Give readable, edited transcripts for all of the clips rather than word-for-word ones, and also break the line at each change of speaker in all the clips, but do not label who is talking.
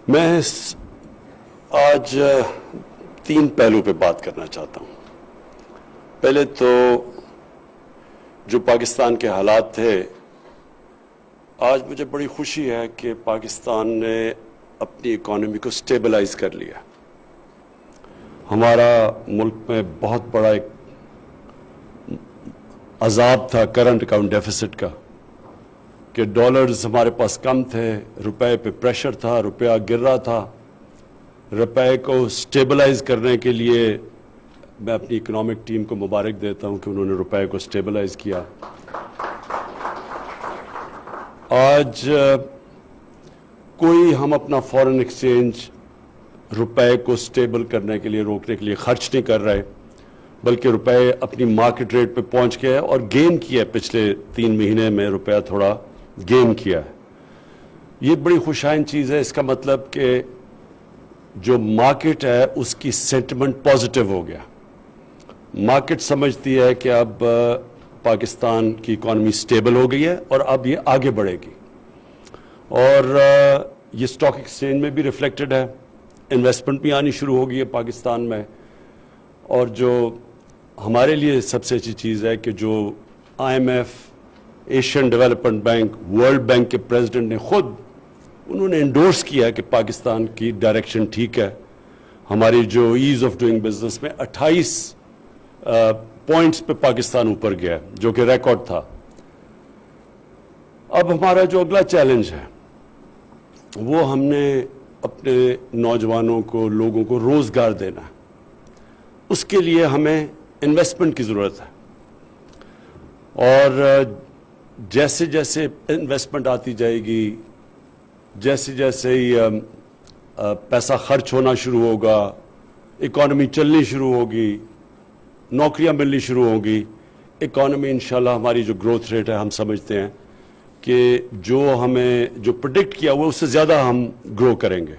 میں آج تین پہلو پہ بات کرنا چاہتا ہوں. پہلے تو جو پاکستان کے حالات تھے، آج مجھے بڑی خوشی ہے کہ پاکستان نے اپنی اکانومی کو سٹیبلائز کر لیا. ہمارا ملک میں بہت بڑا ایک عذاب تھا کرنٹ اکاؤنٹ ڈیفیسٹ کا، کہ ڈالرز ہمارے پاس کم تھے، روپے پہ پریشر تھا، روپیہ گر رہا تھا. روپے کو سٹیبلائز کرنے کے لیے میں اپنی اکنامک ٹیم کو مبارک دیتا ہوں کہ انہوں نے روپے کو سٹیبلائز کیا. آج کوئی ہم اپنا فارن ایکسچینج روپے کو سٹیبل کرنے کے لیے، روکنے کے لیے خرچ نہیں کر رہے، بلکہ روپے اپنی مارکیٹ ریٹ پہ پہنچ گیا ہے اور گین کیا ہے. پچھلے 3 مہینے میں روپیہ تھوڑا گین کیا ہے. یہ بڑی خوشائن چیز ہے. اس کا مطلب کہ جو مارکیٹ ہے اس کی سینٹیمنٹ پازیٹیو ہو گیا. مارکیٹ سمجھتی ہے کہ اب پاکستان کی اکانومی سٹیبل ہو گئی ہے اور اب یہ آگے بڑھے گی. اور یہ اسٹاک ایکسچینج میں بھی ریفلیکٹڈ ہے. انویسٹمنٹ بھی آنی شروع ہو گئی ہے پاکستان میں. اور جو ہمارے لیے سب سے اچھی چیز ہے کہ جو IMF، Asian development bank, world bank کے پریزیڈنٹ نے خود انہوں نے انڈورس کیا کہ پاکستان کی ڈائریکشن ٹھیک ہے. ہماری جو ایز آف ڈوئنگ بزنس میں 28 پوائنٹس پہ پاکستان اوپر گیا، جو کہ ریکارڈ تھا. اب ہمارا جو اگلا چیلنج ہے وہ ہم نے اپنے نوجوانوں کو، لوگوں کو روزگار دینا ہے. اس کے لیے ہمیں انویسٹمنٹ کی ضرورت ہے. اور جیسے جیسے انویسٹمنٹ آتی جائے گی، جیسے جیسے پیسہ خرچ ہونا شروع ہوگا، اکانومی چلنی شروع ہوگی، نوکریاں ملنی شروع ہوں گی، اکانومی انشاءاللہ ہماری جو گروتھ ریٹ ہے ہم سمجھتے ہیں کہ جو ہمیں جو پریڈکٹ کیا ہوا اس سے زیادہ ہم گرو کریں گے.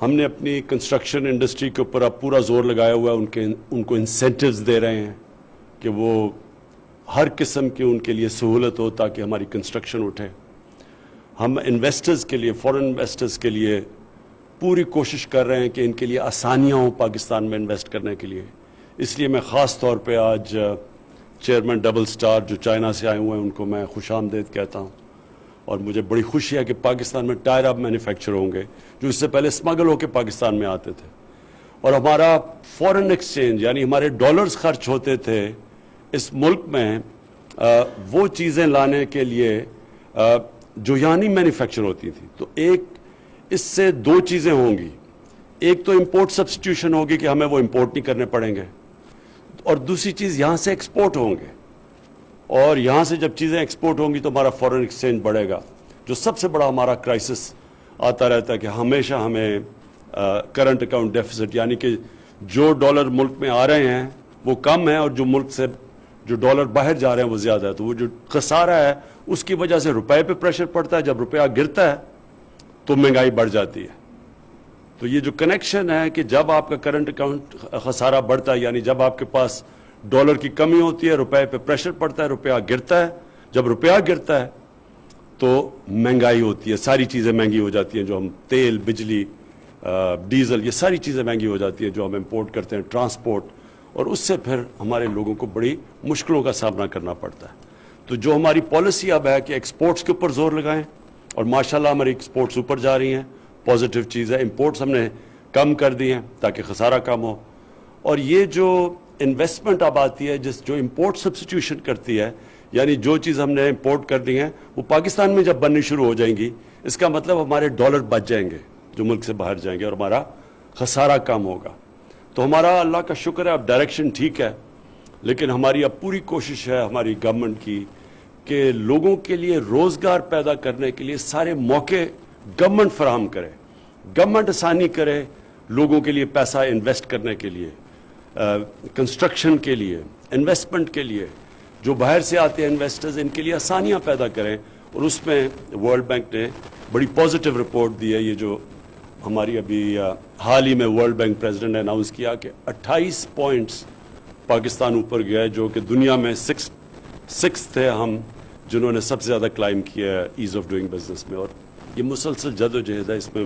ہم نے اپنی کنسٹرکشن انڈسٹری کے اوپر اب پورا زور لگایا ہوا ہے. ان کو انسینٹیوز دے رہے ہیں کہ وہ ہر قسم کی ان کے لیے سہولت ہو تاکہ ہماری کنسٹرکشن اٹھے. ہم انویسٹرز کے لیے، فورن انویسٹرز کے لیے پوری کوشش کر رہے ہیں کہ ان کے لیے آسانیاں ہوں پاکستان میں انویسٹ کرنے کے لیے. اس لیے میں خاص طور پہ آج چیئرمین ڈبل سٹار جو چائنا سے آئے ہوئے ہیں ان کو میں خوش آمدید کہتا ہوں. اور مجھے بڑی خوشی ہے کہ پاکستان میں ٹائر اب مینوفیکچر ہوں گے جو اس سے پہلے اسمگل ہو کے پاکستان میں آتے تھے. اور ہمارا فورن ایکسچینج یعنی ہمارے ڈالرز خرچ ہوتے تھے اس ملک میں وہ چیزیں لانے کے لیے جو یہاں نہیں مینوفیکچر ہوتی تھی. تو ایک اس سے 2 چیزیں ہوں گی. ایک تو امپورٹ سبسٹیوشن ہوگی کہ ہمیں وہ امپورٹ نہیں کرنے پڑیں گے، اور دوسری چیز یہاں سے ایکسپورٹ ہوں گے. اور یہاں سے جب چیزیں ایکسپورٹ ہوں گی تو ہمارا فورن ایکسچینج بڑھے گا. جو سب سے بڑا ہمارا کرائسس آتا رہتا ہے کہ ہمیشہ ہمیں کرنٹ اکاؤنٹ ڈیفیسٹ، یعنی کہ جو ڈالر ملک میں آ رہے ہیں وہ کم ہیں اور جو ملک سے جو ڈالر باہر جا رہے ہیں وہ زیادہ ہے. تو وہ جو خسارہ ہے اس کی وجہ سے روپے پہ پریشر پڑتا ہے. جب روپیہ گرتا ہے تو مہنگائی بڑھ جاتی ہے. تو یہ جو کنیکشن ہے کہ جب آپ کا کرنٹ اکاؤنٹ خسارہ بڑھتا ہے، یعنی جب آپ کے پاس ڈالر کی کمی ہوتی ہے، روپے پہ پریشر پڑتا ہے، روپیہ گرتا ہے. جب روپیہ گرتا ہے تو مہنگائی ہوتی ہے، ساری چیزیں مہنگی ہو جاتی ہیں. جو ہم تیل، بجلی، ڈیزل، یہ ساری چیزیں مہنگی ہو جاتی ہیں جو ہم امپورٹ کرتے ہیں، ٹرانسپورٹ. اور اس سے پھر ہمارے لوگوں کو بڑی مشکلوں کا سامنا کرنا پڑتا ہے. تو جو ہماری پالیسی اب ہے کہ ایکسپورٹس کے اوپر زور لگائیں، اور ماشاءاللہ ہماری ایکسپورٹس اوپر جا رہی ہیں، پازیٹیو چیز ہے. امپورٹس ہم نے کم کر دی ہیں تاکہ خسارہ کم ہو. اور یہ جو انویسٹمنٹ اب آتی ہے جو امپورٹ سبسٹیوشن کرتی ہے، یعنی جو چیز ہم نے امپورٹ کر دی ہیں وہ پاکستان میں جب بننی شروع ہو جائیں گی، اس کا مطلب ہمارے ڈالر بچ جائیں گے جو ملک سے باہر جائیں گے اور ہمارا خسارہ کم ہوگا. تو ہمارا اللہ کا شکر ہے اب ڈائریکشن ٹھیک ہے. لیکن ہماری اب پوری کوشش ہے ہماری گورنمنٹ کی کہ لوگوں کے لیے روزگار پیدا کرنے کے لیے سارے موقع گورنمنٹ فراہم کرے. گورنمنٹ آسانی کرے لوگوں کے لیے پیسہ انویسٹ کرنے کے لیے، کنسٹرکشن کے لیے، انویسٹمنٹ کے لیے. جو باہر سے آتے ہیں انویسٹرز، ان کے لیے آسانیاں پیدا کریں. اور اس میں ورلڈ بینک نے بڑی پازیٹیو رپورٹ دی ہے. یہ جو ہماری ابھی حال ہی میں ورلڈ بینک پریزیڈنٹ نے اناؤنس کیا کہ 28 پوائنٹس پاکستان اوپر گیا ہے، جو کہ دنیا میں 6 تھے ہم جنہوں نے سب سے زیادہ کلائم کیا ہے ایز آف ڈوئنگ بزنس میں. اور یہ مسلسل جد و جہد ہے، اس میں